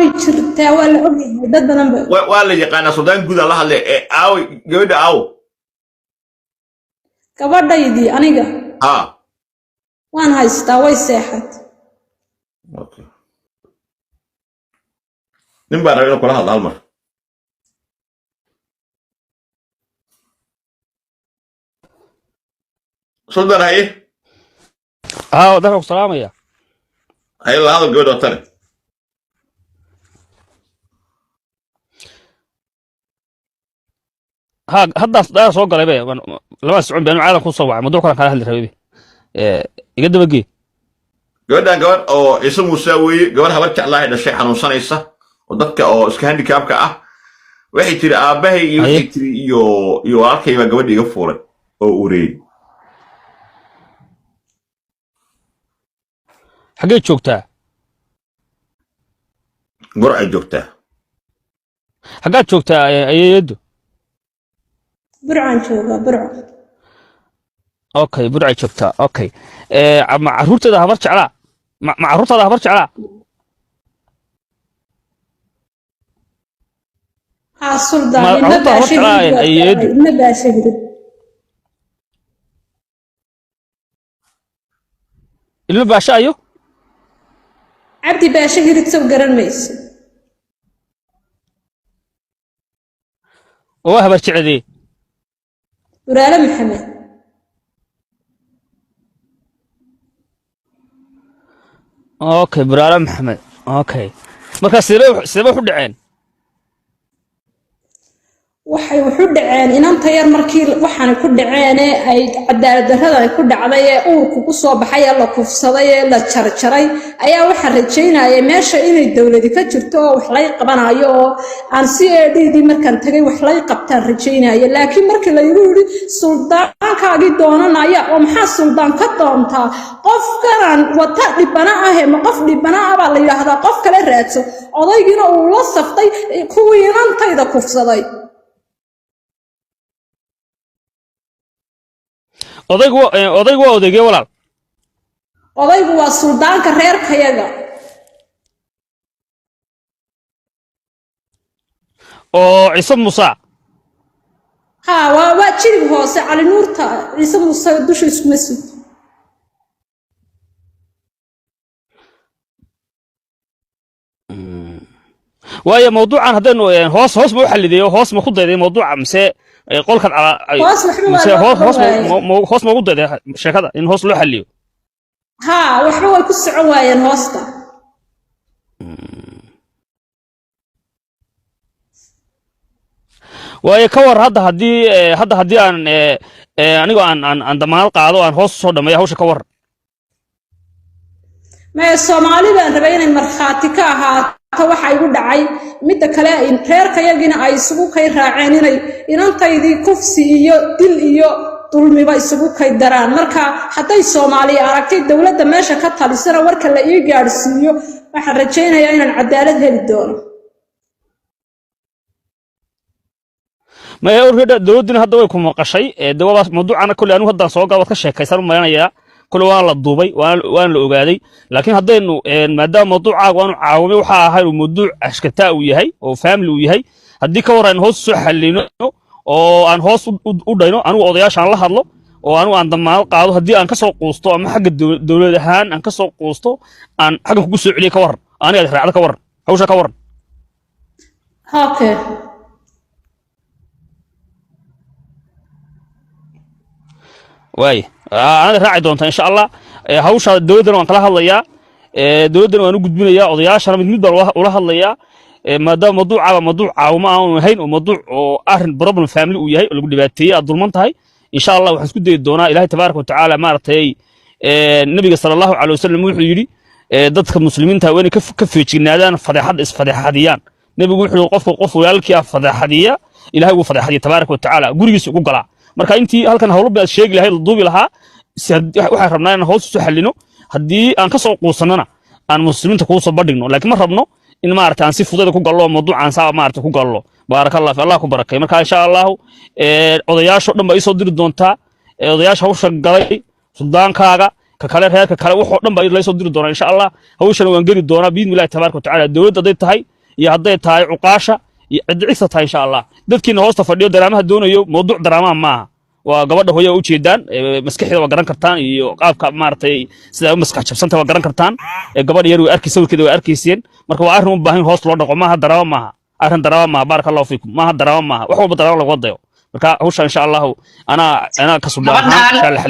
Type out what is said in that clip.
ويشرتها ولا أوجي بدنا ولا يقانا سودان جود الله اللي أو جود أو كبرنا يدي أنيقة وأنا هاي استوى ساحت أوكي نبغى نقول كل هذا المر سودان هاي ده السلام يا هاي هذا جود أتاني هذا soo galay bay laba socon baan caalam ku soo wacay muddo kale hadli rabay iga dabagii gabadhan gabadh oo isu musaawi gabadh habar jeclahay dhashay xanuunsanaysa oo dadka oo iska handicapka ah waxay tiri aabahay iyo waxay tiri iyo walaalkayba gabadh iga fuulay oo ureey xagee joogtaa gor ay joogtaa xagaad joogtaa ayeedo برعان شوفها برعان اوكي برعي joogtaa اوكي ma caruurtada habar jeclaa ma caruurtada habar jeclaa ها السلطان النبى شهد ilma baasha ayo عبدي باشهد تسوي قرن ميس oo habar jecladii ورالا محمد اوكي برالا محمد اوكي marka sidee wax u dhaceen waxay wuxuu dhaceen inanta yar markii waxaan ku dhaceen ay cadaalad darrada ay ku dhacday ee uurku ku soo baxay la kufsaday ee la jarjaray ayaa waxa rajaynaya meesha inay dawladi ka jirto oo wax lay qabanayo oo aan si eedidii markaan tagay wax lay qabtaan rajaynaya laakiin markii la yiri suldaankaagi doonanaya oo maxaa suldaan ka doontaa qofkan wata dhibana ah ma qof dhibana ah baa la yiraahdaa qof kale raadso odaygina uu la saftay kuwii inantayda kufsaday odaygu waa odaygee walaal odaygu waa suldaanka reerkayaga oo ciise muuse ha waa jirig hoose cali nuurta ciise muuse dusha isku masud waayo mawduucan haddaynu hoos ma u xallideeyo hoos ma ku dayday mawduuca mise qolkan hoos ma ugu dayday sheekada in hoos loo xalliyo ha waxba way ku socon waayeen hoosta waayo ka war hadda haddii aan anigoo aan damaanad qaado aan hoos soo dhameeyo hawsha ka war ma Soomaali baan rabay inay marxaati ka ahaato waxa igu dhacay midda kale in reerkayagina ay isugu kay raaceen inay inantaydii kufsi iyo dil iyo dulmiba isugu kay daraan marka haday Soomaali aragtay dawladda meesha ka talisana warka la ii gaarsiiyo waxaan rajaynayaa inaan cadaalad heli doono ma urida dawladdu hadda way ku maqashay dawaas mawduucana kulli anu hadda soo gaabad ka sheekaysan u malaynayaa كل واحد الضوبي وأنا لأجادي لكن هذا إنه ما دام موضوع وأنا عاومي وحاها الموضوع أشكتاء وياهي أو فاملي وياهي هديك ورا إن هوس حلينه أو أن هوس ودينه أنا وأضياش على الله هذا وأنا عندما قاعد هدي أن كسر قوسته أما حق الدولة هان أن كسر قوسته أن حق قوس عليه كور أنا أدري على كور هوش كور هاك واي أنا راعي دونتا إن شاء الله هوش الدولة وأن كلها الله يا دولة وأنا قد بني يا أضياش أنا متمد ولا الله يا ما دام موضوع عاومة هين وموضوع أهل بروبلم فاميلي وياهي اللي قد باتيه الظلمنت هاي إن شاء الله وحنسكت الدونا إلهي تبارك وتعالى مارتي النبي صلى الله عليه وسلم يقول dadka muslimiinta weyn ka feejignaadaan fadaxadiyaan nabigu wuxuu qofku walaalkii fadaxadiya ilaahay uu fadaxadiya tabaaraka wa taala gurigiisa ugu galaa marka intii halkan hawlo baad sheegi lahayd duubi lahaa waxa rabnaa in hoos u xalino hadii aan ka soo quusanana aan muslimiinta ku soo badhigno laakiin ma rabno in maarta aan si fudud ku gallo mawduucan saa maarta ku gallo barakallahu fi allah ku barakay marka insha allah odayaasho dhan ba isoo diri doontaa odayaasha hawsha galay suldaankaaga ككله ريال ككله وحو دنبا لا soo diri doona insha Allah hawshan waan geli doona biidmillaah tabaaraka wa taala dawladda haday tahay iyo haday tahay uqaasha iyo cidicisa tahay insha Allah dadkiina hoosta fadhiyo daraamaha doonayo mowduuc daraamaha maaha waa gabadha hooyo u jeedaan maskaxda waa garan kartaan iyo qaabka maartay sida maskax jabsanta waa garan kartaan gabadha yar way arkaysaa sawirkeeda way arkayseen marka waa arrin u baahan hoos loo dhaqo maaha daraama maaha arrin daraama maaha barakallahu fiikum maaha daraama maaha wax walba daraama lagu wadayo marka hawshan insha Allah ana ka suubahan insha Allah